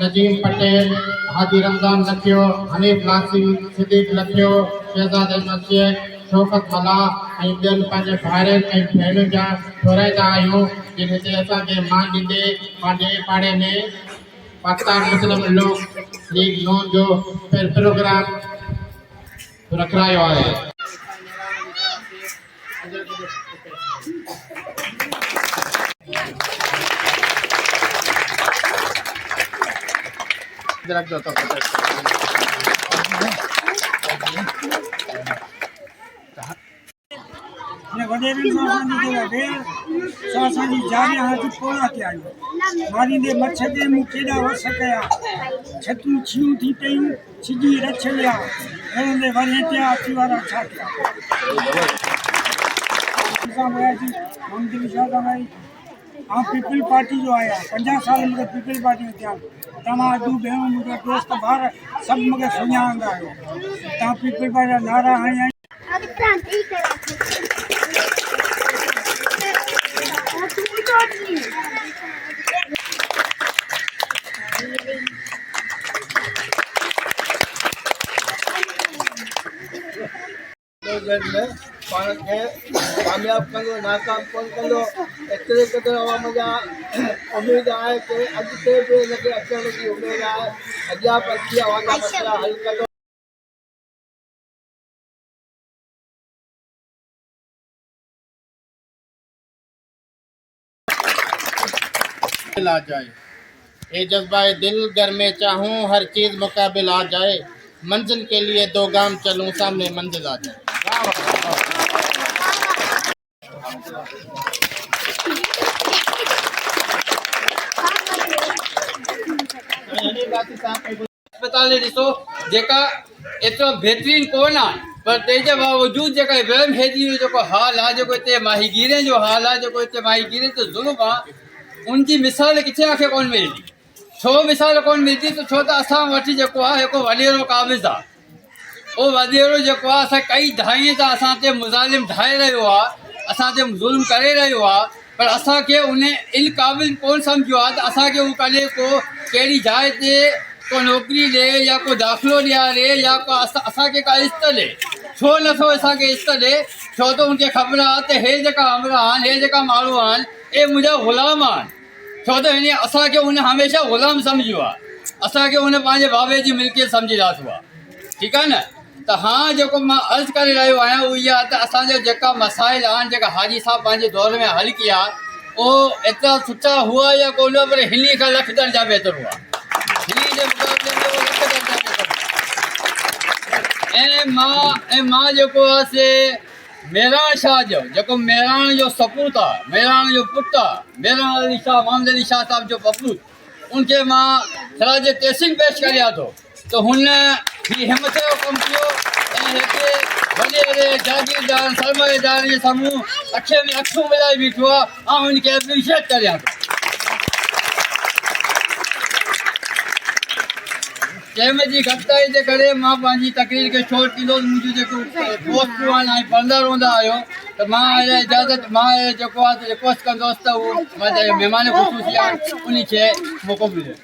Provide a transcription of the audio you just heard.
नजीम पटेल, हाजी रमजान लखियो, हनीफ नासिर, सिद्दीक लखियो, शहजाद अहमद शेख, शौकत मला ऐं ॿियनि पंहिंजे भाइरनि ऐं भेनरुनि जा घुराईंदा आहियूं जिन ते असांखे मान ॾींदे पंहिंजे पाड़े में पाकिस्तान मुस्लिम लोक लीग नून जो प्रोग्राम रखायो आहे। मारींदे मच्छर मूं केॾा वस कया छतूं छियूं थी पयूं सिजी रछ लिया घणंदे वरे थिया अची वारा छा कया पीपल पार्टी जो आया 50 साल मूंखे पीपल पार्टी में थिया तव्हां अॼु भेणूं मुंहिंजा दोस्त ॿार सभु मूंखे सुञाणंदा आहियो तव्हां पीपल पार्टी जा नारा हणी पाण खे कामयाब कंदो नाकाम कोन कंदो एतिरे क़दुरु अवाम जा उमेदु आहे की अॻिते बि हिनखे अचण जी उमेदु आहे अॻियां अची अवाम जा मसइला हल कंदो। आ जाए ये जज्बा दिल घर में चाहूं हर चीज मुकाबिल आ जाए मंजिल के लिए 2 गाम चलूं सामने मंजिल आ जाए। अस्पताल ॾिसो जेका एतिरो बहितरीन कोन आहे पर तंहिंजे बावजूदि जेका इब्राहिम हैदी जो जेको हाल आहे जेको हिते माहीगीरे जो हाल आहे जेको हिते माहीगीरे जो ज़ुल्म आहे उनजी मिसाल किथे मूंखे कोन मिलंदी। छो मिसाल कोन मिलंदी त छो त असां वटि जेको आहे हिकु वॾेरो क़ाबिज़ आहे उहो वॾेरो जेको आहे असां कई दहाईअ तां असां ते मुज़ालिम ठाहे रहियो आहे असां ते ज़ुल्म करे रहियो आहे पर असांखे उन इन क़ाबिल कोन सम्झियो आहे त असांखे उहो कॾहिं को कहिड़ी जाइ ते को नौकिरी ॾिए या को दाख़िलो ॾियारे या को असांखे का इज़त ॾिए। छो नथो असांखे इज़त ॾिए छो त उनखे ख़बर आहे त हे जेका अमरा आहिनि हे जेका माण्हू आहिनि हे मुंहिंजा ग़ुलाम आहिनि छो त हिन असांखे उन हमेशह ग़ुलाम सम्झियो आहे असांखे उन पंहिंजे बाबे जी मिल्कियत सम्झी रहियो आहे। ठीकु आहे न त हाणे जेको मां अर्ज़ु करे रहियो आहियां उहो इहा आहे त असांजा जेका मसाइल आहिनि जेका हाजी साहब पंहिंजे दौर में हल कया उहो एतिरा सुठा हुआ या कोन पर हिन खां लख दर्जा बहितर हुआ हिन जे मुक़ाबले में उहो लख दर्जा बहितर ऐं मां जेको आहे से मेहरान शाह जो जेको मेहरान जो सपूत आहे मेहरान जो पुटु आहे मेहरान अली शाह मोहम्मद अली शाह साहिब जो सपूत उनखे मां ख़राज तहसीन पेश करियां थो त हुन ही हिमत जो कमु कयो ऐं हिते वॾे वॾे जागीरदार सरमाएदार जे साम्हूं अखि में अखियूं मिलाए बीठो आहे ऐं हुनखे एप्रिशिएट करियां थो। टाइम जी घटिताई जे करे मां पंहिंजी तकरीर खे शॉर्ट कंदुसि मुंहिंजो जेको दोस्तूं आहिनि ऐं पढ़ंदा रहंदा आहियो त मां इजाज़त मां जेको आहे रिक्वेस्ट कंदुसि त उहो मुंहिंजा महिमान ख़ुशूसी आहिनि उनखे मौक़ो मिले।